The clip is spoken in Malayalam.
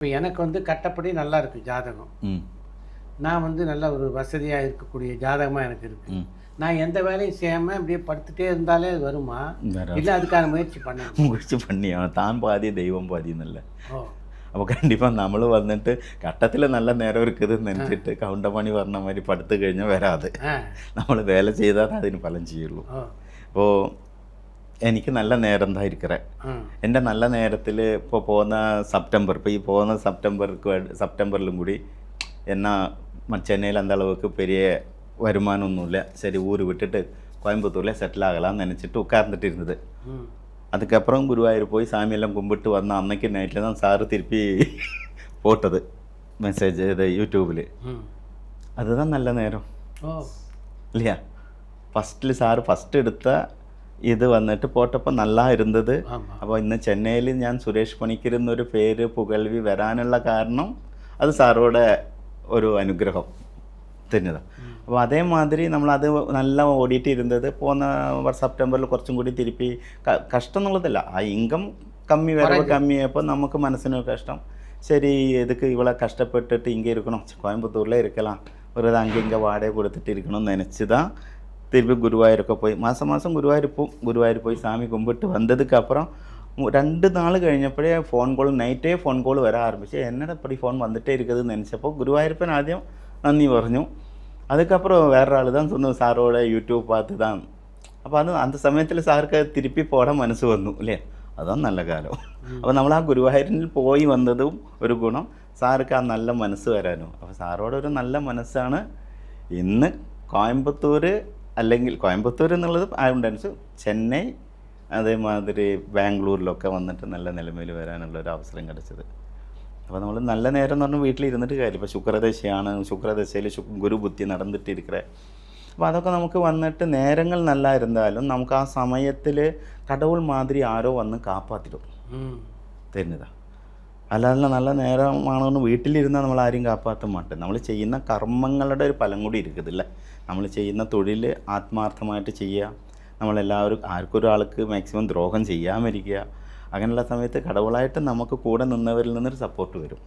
இப்போ எனக்கு வந்து கட்டப்படி நல்லா இருக்குது ஜாதகம். ம். நான் வந்து நல்ல ஒரு வசதியாக இருக்கக்கூடிய ஜாதகமாக எனக்கு இருக்குது. ம். நான் எந்த வேலையும் செய்யாமல் அப்படியே படுத்துட்டே இருந்தாலே அது வருமா? வராது. இல்லை அதுக்கான முயற்சி பண்ணணும். മുറിച്ച് പണിയാണ് താൻ പാതി ദൈവം പാതി എന്നല്ല. ஓ അപ്പോൾ കണ്ടിപ്പാக നമ്മൾ വന്നിട്ട് ഘട്ടത്തിൽ നല്ല നേരം இருக்குதுன்னு நினச்சிட்டு கவுண்டமணி പറഞ്ഞ மாதிரி പടുത്തു കഴിഞ്ഞാൽ വരാതെ ஆ നമ്മൾ വേല ചെയ്താൽ അതിന് ഫലം ചെയ്യുള്ളൂ. ஓ അപ്പോൾ എനിക്ക് നല്ല നേരം தான் இருக்கிறேன். ம் എൻ്റെ നല്ല നേരത്തിൽ ഇപ്പോൾ പോകുന്ന സെപ്റ്റംബർ, ഇപ്പോൾ ഈ പോകുന്ന സെപ്റ്റംബറിലും കൂടി എന്നാ சென்னையில் அந்த அளவுக்கு பெரிய வருமானமொന്നുമില്ല, சரி ஊர் விட்டுட்டு கோயம்புத்தூரில் செட்டில் ஆகலாம்னு நினச்சிட்டு உட்கார்ந்துட்டு இருந்தது. ம் அதுக்கப்புறம் குருவாயூர் போய் சாமியெல்லாம் கும்பிட்டு வந்த அன்னைக்கு நைட்டில் தான் சாரு திருப்பி போட்டது மெசேஜ் இது யூடியூபில். ம் அதுதான் நல்ல நேரம் ஓ இல்லையா? ഫസ്റ്റിൽ സാറ് ഫസ്റ്റ് എടുത്ത ഇത് വന്നിട്ട് പോട്ടപ്പോൾ നല്ല ഇരുന്നത്. ஆமாம் അപ്പോൾ ഇന്ന് ചെന്നൈയിൽ ഞാൻ സുരേഷ് പണിക്കർ എന്നൊരു പേര് പുകഴ്വി വരാനുള്ള കാരണം അത് സാറോടെ ഒരു അനുഗ്രഹം തന്നെതാണ്. അപ്പോൾ അതേമാതിരി നമ്മളത് നല്ല ഓടിയിട്ട് ഇരുന്നത് പോകുന്ന സെപ്റ്റംബറിൽ കുറച്ചും കൂടി തിരുപ്പി കഷ്ടം എന്നുള്ളതല്ല, ആ ഇൻകം കമ്മി വരവ് കമ്മിയായപ്പോൾ നമുക്ക് മനസ്സിനൊരു കഷ്ടം. ശരി, എതുക്ക് ഇവളെ കഷ്ടപ്പെട്ടിട്ട് ഇங்கே இருக்கணும், கோயம்புத்தூரில் இருக்கலாம், ஒரு அங்கே இங்கே வாடகை கொடுத்துட்டு இருக்கணும்னு நினச்சி தான் திருப்பி குருவாயூருக்கு போய் மாதம் குருவாயூர் போய் சாமி கும்பிட்டு வந்ததுக்கு அப்புறம் 2 நாள் കഴിഞ്ഞപ്പോഴേ ഫോൺ കോൾ, നൈറ്റേ ഫോൺ കോൾ വരാൻ ആരംഭിച്ചു. എന്നട இப்படி ഫോൺ வந்துட்டே இருக்குதுன்னு நினச்சப்போ குருவாயூரப்பன் ആദ്യം നന്ദി പറഞ്ഞു. அதுக்கப்புறம் வேற ஆள் தான் சொன்னது, சாரோட யூடியூப் பார்த்து தான். അപ്പോൾ അത് அந்த സമയത്തിൽ സാർക്ക് തിരുപ്പി പോടാൻ മനസ്സ് വന്നു അല്ലേ? അതാണ് നല്ല കാലം. അപ്പോൾ നമ്മൾ ആ ഗുരുവായൂരിൽ പോയി വന്നതും ഒരു ഗുണം, സാർക്ക് ആ നല്ല മനസ്സ് വരാനും. അപ്പോൾ സാറോടൊരു നല്ല മനസ്സാണ് ഇന്ന് കോയമ്പത്തൂർ, അല്ലെങ്കിൽ കോയമ്പത്തൂർ എന്നുള്ളത് ആയതുകൊണ്ടനുസരിച്ച് ചെന്നൈ അതേമാതിരി ബാംഗ്ലൂരിലൊക്കെ വന്നിട്ട് നല്ല നിലമയിൽ വരാനുള്ള ഒരു അവസരം കിടച്ചത്. അപ്പോൾ നമ്മൾ നല്ല നേരം എന്ന് പറഞ്ഞാൽ വീട്ടിലിരുന്നിട്ട് കാര്യം. ഇപ്പോൾ ശുക്രദശയാണ്, ശുക്രദശയിൽ ഗുരുബുദ്ധി നടന്നിട്ടിരിക്കേ. അപ്പോൾ അതൊക്കെ നമുക്ക് വന്നിട്ട് നേരങ്ങൾ നല്ല ഇരുന്നാലും നമുക്ക് ആ സമയത്തിൽ കടവുൾ മാതിരി ആരോ വന്ന് കാപ്പാത്തിടും ம் തരുന്നതാണ്. അല്ലാതെ നല്ല നേരമാണെന്ന് വീട്ടിലിരുന്നാൽ നമ്മൾ ആരും കാപ്പാറ്റാൻ മാട്ടെ. നമ്മൾ ചെയ്യുന്ന കർമ്മങ്ങളുടെ ഒരു ഫലം കൂടി ഇരിക്കുന്നില്ല. നമ്മൾ ചെയ്യുന്ന തൊഴിൽ ആത്മാർത്ഥമായിട്ട് ചെയ്യുക, നമ്മളെല്ലാവരും ആർക്കൊരാൾക്ക് മാക്സിമം ദ്രോഹം ചെയ്യാതിരിക്കുക. അങ്ങനെയുള്ള സമയത്ത് കടവുളായിട്ട് നമുക്ക് കൂടെ നിന്നവരിൽ നിന്നൊരു സപ്പോർട്ട് വരും.